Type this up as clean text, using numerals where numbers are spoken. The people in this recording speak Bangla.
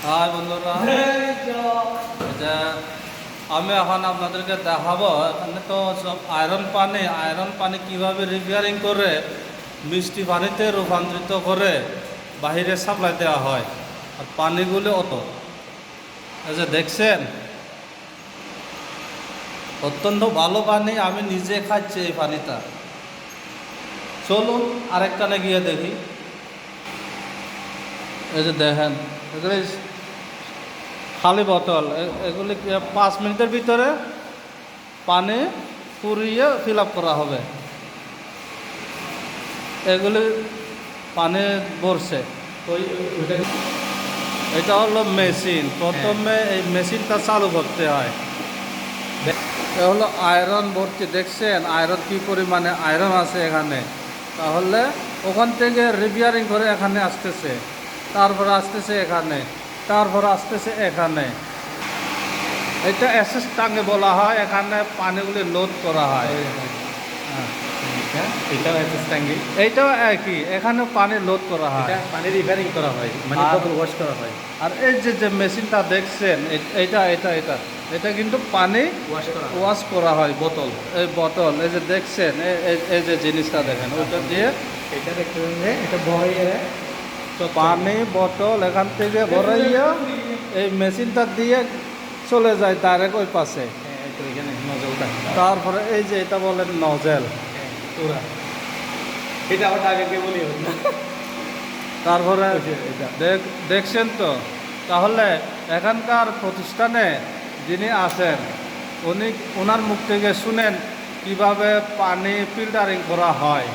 হাই বন্ধুরা, এটা আমি এখন আপনাদেরকে দেখাবো। এখানে তো সব আয়রন পানি কিভাবে রিপেয়ারিং করে মিষ্টি পানিতে রূপান্তরিত করে বাইরে সাপ্লাই দেওয়া হয়। আর পানিগুলো এই যে দেখছেন, অত্যন্ত ভালো পানি। আমি নিজে খাচ্ছি এই পানিটা। চলুন আরেকটানে গিয়ে দেখি। এই যে দেখেন, এগুলি খালি বোতল। এগুলি 5 মিনিটের ভিতরে পানি পুরিয়ে ফিল আপ করা হবে। এগুলি পানি ভরছে। এটা হলো মেশিন। প্রথমে এই মেশিনটা চালু করতে হয়। এ হলো আয়রন ভর্তি। দেখছেন আয়রন কি পরিমাণে আয়রন আছে এখানে। তাহলে ওখান থেকে রিপেয়ারিং করে এখানে আসতেছে, তারপরে আসতেছে এখানে, তারপরে আসতেছে এখানে। এটা এসএস টাঙ্গে বলা হয়। এখানে পানিগুলি লোড করা হয়। এটাও এসএস ট্যাঙ্কি, এইটাও একই, এখানে পানি লোড করা হয়, পানি রিপেয়ারিং করা হয়, মানে বোতল ওয়াশ করা হয়। আর এই যে মেশিনটা দেখছেন, এটা এটা এটা এটা কিন্তু পানি ওয়াশ করা হয়। বোতল, এই বোতল, এই যে দেখছেন, এই যে জিনিসটা দেখেন, ওইটা দিয়ে এটা দেখতে পাবেন, এটা ভরে পানি বোতল এখান থেকে ভরাইয়া এই মেশিনটা দিয়ে চলে যায় ডাইরেক্ট ওই পাশে। এখানে নজলটা, তারপরে এই যে এটা বলেন নজেল। এটা আবার আগে বলি না। তারপরে দেখছেন তো। তাহলে এখানকার প্রতিষ্ঠানে যিনি আছেন, ওনার মুখ থেকে শুনেন কিভাবে পানি ফিল্টারিং করা হয়।